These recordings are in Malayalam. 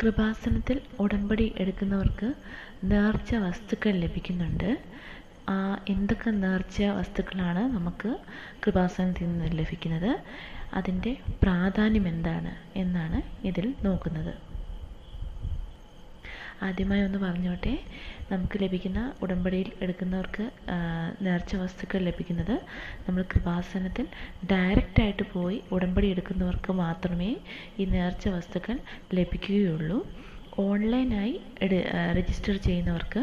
കൃപാസനത്തിൽ ഉടമ്പടി എടുക്കുന്നവർക്ക് നേർച്ച വസ്തുക്കൾ ലഭിക്കുന്നുണ്ട്. എന്തൊക്കെ നേർച്ച വസ്തുക്കളാണ് നമുക്ക് കൃപാസനത്തിൽ നിന്ന് ലഭിക്കുന്നത്, അതിൻ്റെ പ്രാധാന്യം എന്താണ് എന്നാണ് ഇതിൽ നോക്കുന്നത്. ആദ്യമായി ഒന്ന് പറഞ്ഞോട്ടെ, നമുക്ക് ലഭിക്കുന്ന ഉടമ്പടിയിൽ എടുക്കുന്നവർക്ക് നേർച്ച വസ്തുക്കൾ ലഭിക്കുന്നത് നമ്മൾ കൃപാസനത്തിൽ ഡയറക്റ്റായിട്ട് പോയി ഉടമ്പടി എടുക്കുന്നവർക്ക് മാത്രമേ ഈ നേർച്ച വസ്തുക്കൾ ലഭിക്കുകയുള്ളൂ. ഓൺലൈനായി രജിസ്റ്റർ ചെയ്യുന്നവർക്ക്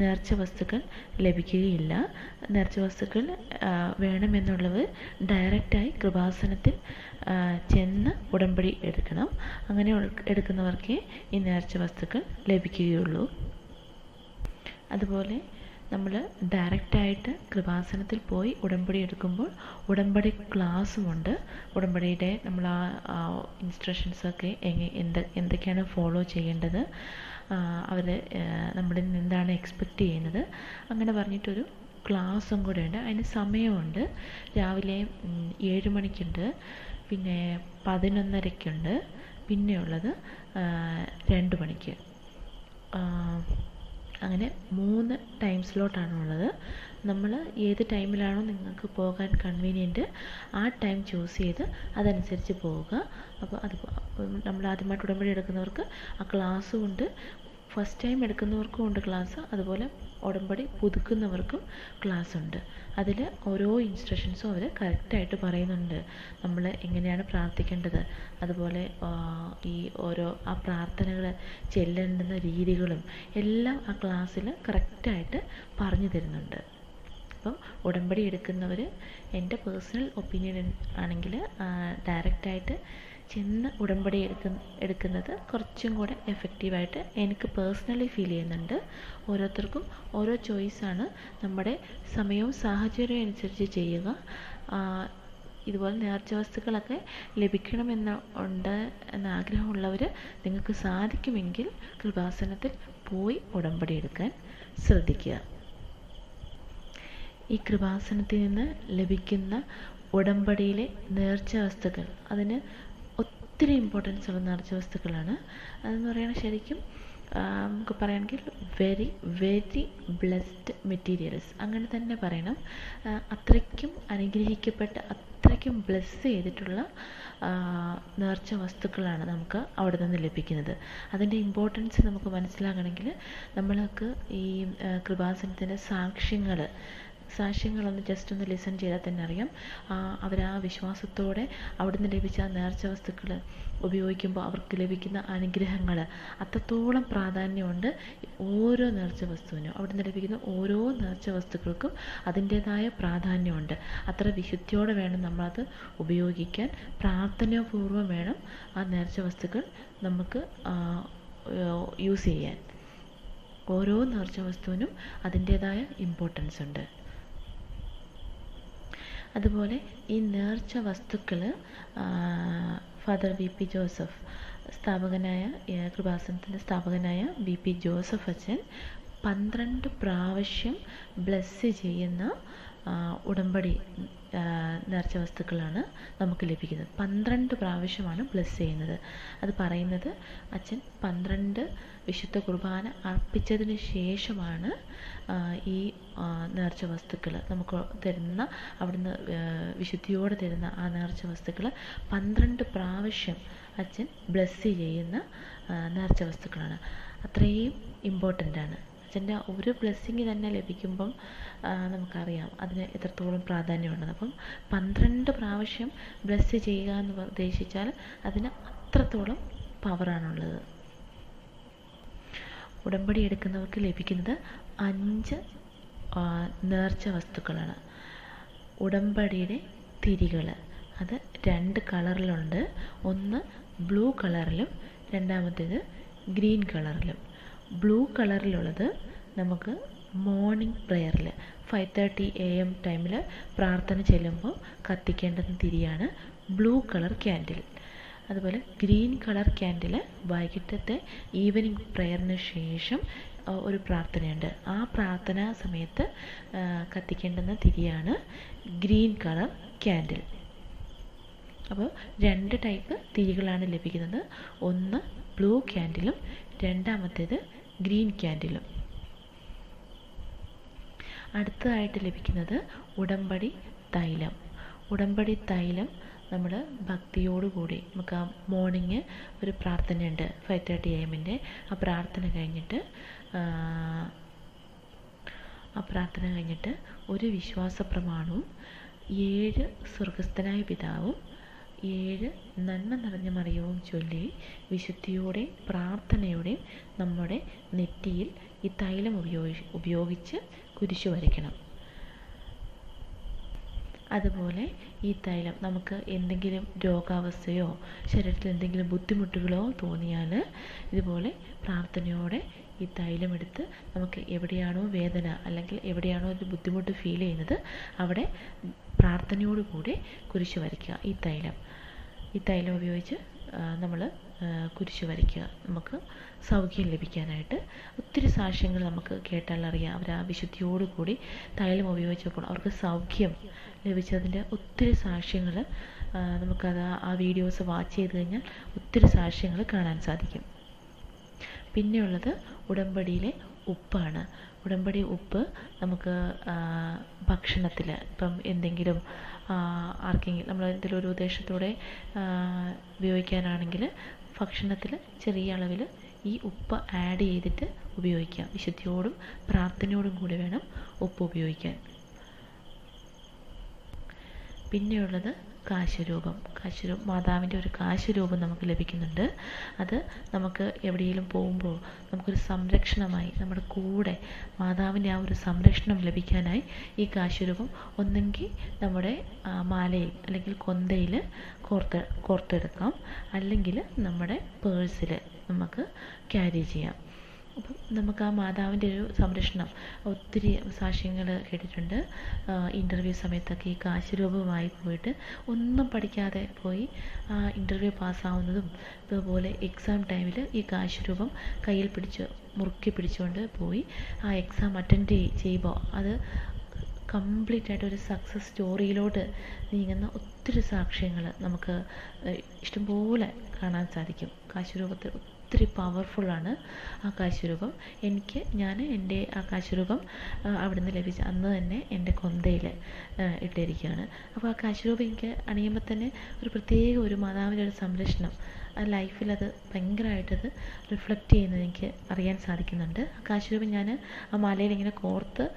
നേർച്ച വസ്തുക്കൾ ലഭിക്കുകയില്ല. നേർച്ച വസ്തുക്കൾ വേണമെന്നുള്ളവർ ഡയറക്റ്റായി കൃപാസനത്തിൽ ചെന്ന് ഉടമ്പടി എടുക്കണം. അങ്ങനെ എടുക്കുന്നവർക്കേ ഈ നേർച്ച വസ്തുക്കൾ ലഭിക്കുകയുള്ളൂ. അതുപോലെ നമ്മൾ ഡയറക്റ്റായിട്ട് കൃപാസനത്തിൽ പോയി ഉടമ്പടി എടുക്കുമ്പോൾ ഉടമ്പടി ക്ലാസ്സുമുണ്ട്. ഉടമ്പടിയുടെ നമ്മൾ ആ ഇൻസ്ട്രക്ഷൻസൊക്കെ എന്തൊക്കെയാണ് ഫോളോ ചെയ്യേണ്ടത്, അവർ നമ്മുടെ നിന്ന് എന്താണ് എക്സ്പെക്റ്റ് ചെയ്യുന്നത്, അങ്ങനെ പറഞ്ഞിട്ടൊരു ക്ലാസ്സും കൂടെ ഉണ്ട്. അതിന് സമയമുണ്ട്. രാവിലെ 7 മണിക്കുണ്ട്, പിന്നെ 11:30ക്കുണ്ട്, പിന്നെയുള്ളത് 2 മണിക്ക്. അങ്ങനെ 3 ടൈം സ്ലോട്ടാണുള്ളത്. നമ്മൾ ഏത് ടൈമിലാണോ നിങ്ങൾക്ക് പോകാൻ കൺവീനിയൻറ്റ് ആ ടൈം ചൂസ് ചെയ്ത് അതനുസരിച്ച് പോവുക. അപ്പോൾ നമ്മൾ ആദ്യമായിട്ട് ഉടമ്പടി എടുക്കുന്നവർക്ക് ആ ക്ലാസ്സും ഉണ്ട്, ഫസ്റ്റ് ടൈം എടുക്കുന്നവർക്കും ഉണ്ട് ക്ലാസ്. അതുപോലെ ഉടമ്പടി പുതുക്കുന്നവർക്കും ക്ലാസ് ഉണ്ട്. അതിൽ ഓരോ ഇൻസ്ട്രക്ഷൻസും അവർ കറക്റ്റായിട്ട് പറയുന്നുണ്ട്. നമ്മൾ എങ്ങനെയാണ് പ്രാർത്ഥിക്കേണ്ടത്, അതുപോലെ ഈ ഓരോ ആ പ്രാർത്ഥനകൾ ചെല്ലേണ്ടുന്ന രീതികളും എല്ലാം ആ ക്ലാസ്സിൽ കറക്റ്റായിട്ട് പറഞ്ഞു തരുന്നുണ്ട്. അപ്പം ഉടമ്പടി എടുക്കുന്നവർ, എൻ്റെ പേഴ്സണൽ ഒപ്പീനിയൻ ആണെങ്കിൽ ഡയറക്റ്റായിട്ട് ചെന്ന് ഉടമ്പടി എടുക്കുന്നത് കുറച്ചും കൂടെ എഫക്റ്റീവായിട്ട് എനിക്ക് പേഴ്സണലി ഫീൽ ചെയ്യുന്നുണ്ട്. ഓരോരുത്തർക്കും ഓരോ ചോയ്സാണ്. നമ്മുടെ സമയവും സാഹചര്യവും അനുസരിച്ച് ചെയ്യുക. ഇതുപോലെ നേർച്ച വസ്തുക്കളൊക്കെ ലഭിക്കണമെന്നുണ്ട് എന്ന ആഗ്രഹമുള്ളവർ നിങ്ങൾക്ക് സാധിക്കുമെങ്കിൽ കൃപാസനത്തിൽ പോയി ഉടമ്പടി എടുക്കാൻ ശ്രദ്ധിക്കുക. ഈ കൃപാസനത്തിൽ നിന്ന് ലഭിക്കുന്ന ഉടമ്പടിയിലെ നേർച്ച വസ്തുക്കൾ അതിന് ഒത്തിരി ഇമ്പോർട്ടൻസ് ഉള്ള നേർച്ച വസ്തുക്കളാണ്. അതെന്ന് പറയുന്നത് ശരിക്കും നമുക്ക് പറയുകയാണെങ്കിൽ വെരി വെരി ബ്ലെസ്ഡ് മെറ്റീരിയൽസ് അങ്ങനെ തന്നെ പറയണം. അത്രയ്ക്കും അനുഗ്രഹിക്കപ്പെട്ട, അത്രയ്ക്കും ബ്ലെസ് ചെയ്തിട്ടുള്ള നേർച്ച വസ്തുക്കളാണ് നമുക്ക് അവിടെ നിന്ന് ലഭിക്കുന്നത്. അതിൻ്റെ ഇമ്പോർട്ടൻസ് നമുക്ക് മനസ്സിലാകണമെങ്കിൽ നമ്മൾക്ക് ഈ കൃപാസനത്തിൻ്റെ സാക്ഷ്യങ്ങളൊന്ന് ജസ്റ്റ് ഒന്ന് ലിസൺ ചെയ്താൽ തന്നെ അറിയാം. അവരാ വിശ്വാസത്തോടെ അവിടുന്ന് ലഭിച്ച ആ നേർച്ച വസ്തുക്കൾ ഉപയോഗിക്കുമ്പോൾ അവർക്ക് ലഭിക്കുന്ന അനുഗ്രഹങ്ങൾ അത്രത്തോളം പ്രാധാന്യമുണ്ട്. ഓരോ നേർച്ച വസ്തുവിനും അവിടുന്ന് ലഭിക്കുന്ന ഓരോ നേർച്ച വസ്തുക്കൾക്കും അതിൻ്റേതായ പ്രാധാന്യമുണ്ട്. അത്ര വിശുദ്ധിയോടെ വേണം നമ്മളത് ഉപയോഗിക്കാൻ. പ്രാർത്ഥനാപൂർവ്വം വേണം ആ നേർച്ച വസ്തുക്കൾ നമുക്ക് യൂസ് ചെയ്യാൻ. ഓരോ നേർച്ച വസ്തുവിനും അതിൻ്റേതായ ഇമ്പോർട്ടൻസ് ഉണ്ട്. അതുപോലെ ഈ നേർച്ച വസ്തുക്കൾ ഫാദർ VP ജോസഫ്, കൃപാസനത്തിൻ്റെ സ്ഥാപകനായ VP ജോസഫ് അച്ഛൻ 12 പ്രാവശ്യം ബ്ലെസ് ചെയ്യുന്ന ഉടമ്പടി നേർച്ച വസ്തുക്കളാണ് നമുക്ക് ലഭിക്കുന്നത്. 12 പ്രാവശ്യമാണ് ബ്ലെസ് ചെയ്യുന്നത്. അത് പറയുന്നത് അച്ഛൻ 12 വിശുദ്ധ കുർബാന അർപ്പിച്ചതിന് ശേഷമാണ് ഈ നേർച്ച വസ്തുക്കൾ നമുക്ക് തരുന്ന, അവിടുന്ന് വിശുദ്ധിയോടെ തരുന്ന ആ നേർച്ച വസ്തുക്കൾ 12 പ്രാവശ്യം അച്ഛൻ ബ്ലെസ് ചെയ്യുന്ന നേർച്ച വസ്തുക്കളാണ്. അത്രയും ഇമ്പോർട്ടൻ്റ് ആണ്. അച്ഛൻ്റെ ഒരു ബ്ലെസ്സിങ് തന്നെ ലഭിക്കുമ്പം നമുക്കറിയാം അതിന് എത്രത്തോളം പ്രാധാന്യമുണ്ടെന്ന്. അപ്പം 12 പ്രാവശ്യം ബ്ലെസ് ചെയ്യുക എന്ന് ഉദ്ദേശിച്ചാൽ അതിന് അത്രത്തോളം പവറാണുള്ളത്. ഉടമ്പടി എടുക്കുന്നവർക്ക് ലഭിക്കുന്നത് 5 നേർച്ച വസ്തുക്കളാണ്. ഉടമ്പടിയുടെ തിരികൾ അത് 2 കളറിലുണ്ട്. ഒന്ന് ബ്ലൂ കളറിലും രണ്ടാമത്തേത് ഗ്രീൻ കളറിലും. ബ്ലൂ കളറിലുള്ളത് നമുക്ക് മോർണിംഗ് പ്രെയറിൽ 5:30 AM ടൈമിൽ പ്രാർത്ഥന ചെല്ലുമ്പോൾ കത്തിക്കേണ്ടുന്ന തിരിയാണ് ബ്ലൂ കളർ ക്യാൻഡിൽ. അതുപോലെ ഗ്രീൻ കളർ ക്യാൻഡിൽ വൈകിട്ടത്തെ ഈവനിങ് പ്രെയറിന് ശേഷം ഒരു പ്രാർത്ഥനയുണ്ട്. ആ പ്രാർത്ഥനാ സമയത്ത് കത്തിക്കേണ്ടുന്ന തിരിയാണ് ഗ്രീൻ കളർ ക്യാൻഡിൽ. അപ്പോൾ 2 ടൈപ്പ് തിരികളാണ് ലഭിക്കുന്നത്. ഒന്ന് ബ്ലൂ ക്യാൻഡിലും രണ്ടാമത്തേത് ഗ്രീൻ ക്യാൻഡിലും. അടുത്തതായിട്ട് ലഭിക്കുന്നത് ഉടമ്പടി തൈലം. ഉടമ്പടി തൈലം നമ്മൾ ഭക്തിയോടുകൂടി നമുക്ക് ആ മോർണിംഗ് ഒരു പ്രാർത്ഥനയുണ്ട് 5:30 AM ആ പ്രാർത്ഥന കഴിഞ്ഞിട്ട് ഒരു വിശ്വാസ പ്രമാണവും 7 സ്വർഗസ്ഥനായ പിതാവും 7 നന്മ നിറഞ്ഞ മറിയവും ചൊല്ലി വിശുദ്ധിയോടെയും പ്രാർത്ഥനയോടെയും നമ്മുടെ നെറ്റിയിൽ ഈ തൈലം ഉപയോഗിച്ച് കുരിശു വരയ്ക്കണം. അതുപോലെ ഈ തൈലം നമുക്ക് എന്തെങ്കിലും രോഗാവസ്ഥയോ ശരീരത്തിൽ എന്തെങ്കിലും ബുദ്ധിമുട്ടുകളോ തോന്നിയാൽ ഇതുപോലെ പ്രാർത്ഥനയോടെ ഈ തൈലം എടുത്ത് നമുക്ക് എവിടെയാണോ വേദന അല്ലെങ്കിൽ എവിടെയാണോ ഒരു ബുദ്ധിമുട്ട് ഫീൽ ചെയ്യുന്നത് അവിടെ പ്രാർത്ഥനയോടുകൂടി കുരിശു വരയ്ക്കുക. ഈ തൈലം ഉപയോഗിച്ച് നമ്മൾ കുരിശു വരയ്ക്കുക. നമുക്ക് സൗഖ്യം ലഭിക്കാനായിട്ട് ഒത്തിരി സാക്ഷ്യങ്ങൾ നമുക്ക് കേട്ടാലറിയാം. അവർ ആ വിശുദ്ധിയോടുകൂടി തൈലം ഉപയോഗിച്ചപ്പോൾ അവർക്ക് സൗഖ്യം ലഭിച്ചതിൻ്റെ ഒത്തിരി സാക്ഷ്യങ്ങൾ നമുക്കത് ആ വീഡിയോസ് വാച്ച് ചെയ്ത് കഴിഞ്ഞാൽ ഒത്തിരി സാക്ഷ്യങ്ങൾ കാണാൻ സാധിക്കും. പിന്നെയുള്ളത് ഉടമ്പടിയിലെ ഉപ്പാണ്. ഉടമ്പടി ഉപ്പ് നമുക്ക് ഭക്ഷണത്തിൽ ഇപ്പം എന്തെങ്കിലും ആർക്കെങ്കിലും നമ്മൾ എന്തെങ്കിലും ഒരു ഉദ്ദേശത്തോടെ ഉപയോഗിക്കാനാണെങ്കിൽ ഭക്ഷണത്തിൽ ചെറിയ അളവിൽ ഈ ഉപ്പ് ആഡ് ചെയ്തിട്ട് ഉപയോഗിക്കാം. വിശുദ്ധിയോടും പ്രാർത്ഥനയോടും കൂടി വേണം ഉപ്പ് ഉപയോഗിക്കാൻ. പിന്നെയുള്ളത് കാശരൂപം. മാതാവിൻ്റെ ഒരു കാശരൂപം നമുക്ക് ലഭിക്കുന്നുണ്ട്. അത് നമുക്ക് എവിടെയെങ്കിലും പോകുമ്പോൾ നമുക്കൊരു സംരക്ഷണമായി നമ്മുടെ കൂടെ മാതാവിൻ്റെ ആ ഒരു സംരക്ഷണം ലഭിക്കാനായി ഈ കാശരൂപം ഒന്നെങ്കിൽ നമ്മുടെ മാലയിൽ അല്ലെങ്കിൽ കൊന്തയിൽ കോർത്തെടുക്കാം, അല്ലെങ്കിൽ നമ്മുടെ പേഴ്സിൽ നമുക്ക് ക്യാരി ചെയ്യാം. അപ്പം നമുക്ക് ആ മാതാവിൻ്റെ ഒരു സംരക്ഷണം ഒത്തിരി സാക്ഷ്യങ്ങൾ കേട്ടിട്ടുണ്ട്. ഇൻ്റർവ്യൂ സമയത്തൊക്കെ ഈ കാശരൂപമായി പോയിട്ട് ഒന്നും പഠിക്കാതെ പോയി ആ ഇൻ്റർവ്യൂ പാസ്സാവുന്നതും, അതുപോലെ എക്സാം ടൈമിൽ ഈ കാശരൂപം കയ്യിൽ മുറുക്കി പിടിച്ചുകൊണ്ട് പോയി ആ എക്സാം അറ്റൻഡ് ചെയ്യുമ്പോൾ അത് കംപ്ലീറ്റ് ആയിട്ട് ഒരു സക്സസ് സ്റ്റോറിയിലോട്ട് നീങ്ങുന്ന ഒത്തിരി സാക്ഷ്യങ്ങൾ നമുക്ക് ഇഷ്ടംപോലെ കാണാൻ സാധിക്കും. കാശരൂപത്തിൽ ഒത്തിരി പവർഫുള്ളാണ് ആ കാശരൂപം. ഞാൻ എൻ്റെ ആ കാശരൂപം അവിടുന്ന് ലഭിച്ച അന്ന് തന്നെ എൻ്റെ കൊന്തയിൽ ഇട്ടിരിക്കുകയാണ്. അപ്പോൾ ആ കാശരൂപം എനിക്ക് അണിയുമ്പോൾ തന്നെ ഒരു പ്രത്യേക ഒരു മാതാവിൻ്റെ ഒരു സംരക്ഷണം ആ ലൈഫിൽ അത് ഭയങ്കരമായിട്ടത് റിഫ്ലക്റ്റ് ചെയ്യുന്നത് എനിക്ക് അറിയാൻ സാധിക്കുന്നുണ്ട്. ആ കാശരൂപം ഞാൻ ആ മാലയിൽ ഇങ്ങനെ കോർത്ത്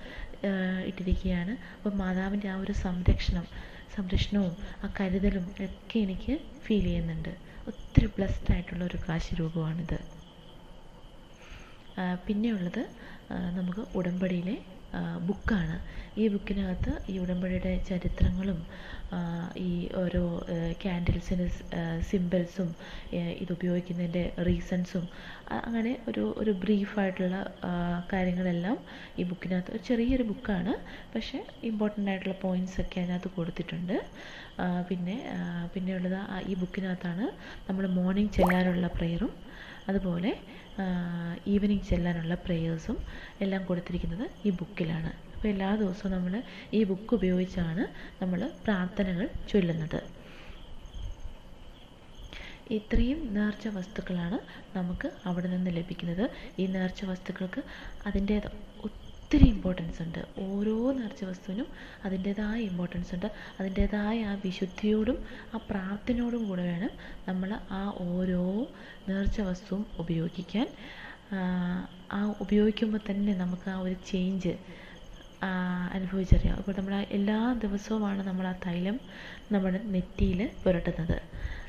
ഇട്ടിരിക്കുകയാണ്. അപ്പോൾ മാതാവിൻ്റെ ആ ഒരു സംരക്ഷണവും ആ കരുതലും ഒക്കെ എനിക്ക് ഫീൽ ചെയ്യുന്നുണ്ട്. ഒത്തിരി ബ്ലെസ്ഡ് ആയിട്ടുള്ള ഒരു കാശരൂപമാണിത്. പിന്നെയുള്ളത് നമുക്ക് ഉടമ്പടിയിലെ ബുക്കാണ്. ഈ ബുക്കിനകത്ത് ഈ ഉടമ്പടിയുടെ ചരിത്രങ്ങളും ഈ ഓരോ ക്യാൻഡിൽസിന് സിംബൽസും ഇതുപയോഗിക്കുന്നതിൻ്റെ റീസൺസും അങ്ങനെ ഒരു ബ്രീഫായിട്ടുള്ള കാര്യങ്ങളെല്ലാം ഈ ബുക്കിനകത്ത് ഒരു ചെറിയൊരു ബുക്കാണ്, പക്ഷേ ഇമ്പോർട്ടൻ്റ് ആയിട്ടുള്ള പോയിൻറ്റ്സ് ഒക്കെ അതിനകത്ത് കൊടുത്തിട്ടുണ്ട്. പിന്നെയുള്ളത് ഈ ബുക്കിനകത്താണ് നമ്മൾ മോർണിംഗ് ചെല്ലാനുള്ള പ്രെയറും അതുപോലെ ഈവനിങ് ചെല്ലാനുള്ള പ്രേയേഴ്സും എല്ലാം കൊടുത്തിരിക്കുന്നത് ഈ ബുക്കിലാണ്. അപ്പോൾ എല്ലാ ദിവസവും നമ്മൾ ഈ ബുക്ക് ഉപയോഗിച്ചാണ് നമ്മൾ പ്രാർത്ഥനകൾ ചൊല്ലുന്നത്. ഇത്രയും നേർച്ച വസ്തുക്കളാണ് നമുക്ക് അവിടെ നിന്ന് ലഭിക്കുന്നത്. ഈ നേർച്ച വസ്തുക്കൾക്ക് അതിൻ്റേത് ഒത്തിരി ഇമ്പോർട്ടൻസ് ഉണ്ട്. ഓരോ നേർച്ച വസ്തുവിനും അതിൻ്റേതായ ഇമ്പോർട്ടൻസ് ഉണ്ട്. അതിൻ്റേതായ ആ വിശുദ്ധിയോടും ആ പ്രാർത്ഥനയോടും കൂടെ വേണം നമ്മൾ ആ ഓരോ നേർച്ച വസ്തുവും ഉപയോഗിക്കാൻ. ആ ഉപയോഗിക്കുമ്പോൾ തന്നെ നമുക്ക് ആ ഒരു ചേഞ്ച് അനുഭവിച്ചറിയാം. ഇപ്പോൾ നമ്മൾ എല്ലാ ദിവസവുമാണ് നമ്മൾ ആ തൈലം നമ്മുടെ നെറ്റിയിൽ പുരട്ടുന്നത്.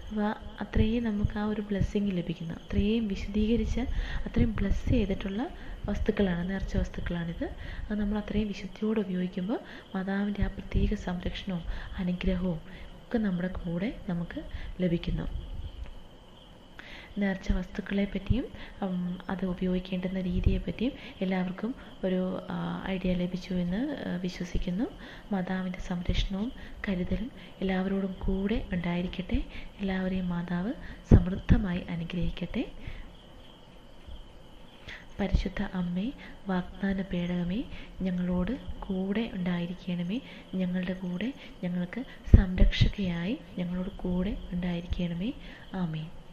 അപ്പോൾ അത്രയും നമുക്ക് ആ ഒരു ബ്ലെസ്സിങ് ലഭിക്കുന്നു. അത്രയും വിശദീകരിച്ച് അത്രയും ബ്ലെസ് ചെയ്തിട്ടുള്ള വസ്തുക്കളാണ്, നേർച്ച വസ്തുക്കളാണിത്. അത് നമ്മൾ അത്രയും വിശുദ്ധിയോടെ ഉപയോഗിക്കുമ്പോൾ മാതാവിൻ്റെ ആ പ്രത്യേക സംരക്ഷണവും അനുഗ്രഹവും ഒക്കെ നമ്മുടെ കൂടെ നമുക്ക് ലഭിക്കുന്നു. നേർച്ച വസ്തുക്കളെ പറ്റിയും അത് ഉപയോഗിക്കേണ്ടുന്ന രീതിയെപ്പറ്റിയും എല്ലാവർക്കും ഒരു ഐഡിയ ലഭിച്ചു എന്ന് വിശ്വസിക്കുന്നു. മാതാവിൻ്റെ സംരക്ഷണവും കരുതലും എല്ലാവരോടും കൂടെ ഉണ്ടായിരിക്കട്ടെ. എല്ലാവരെയും മാതാവ് സമൃദ്ധമായി അനുഗ്രഹിക്കട്ടെ. പരിശുദ്ധ അമ്മേ, വാഗ്ദാന പേടകമേ, ഞങ്ങളോട് കൂടെ ഉണ്ടായിരിക്കണമേ. ഞങ്ങളുടെ കൂടെ ഞങ്ങൾക്ക് സംരക്ഷകയായി ഞങ്ങളോട് കൂടെ ഉണ്ടായിരിക്കണമേ. ആമേൻ.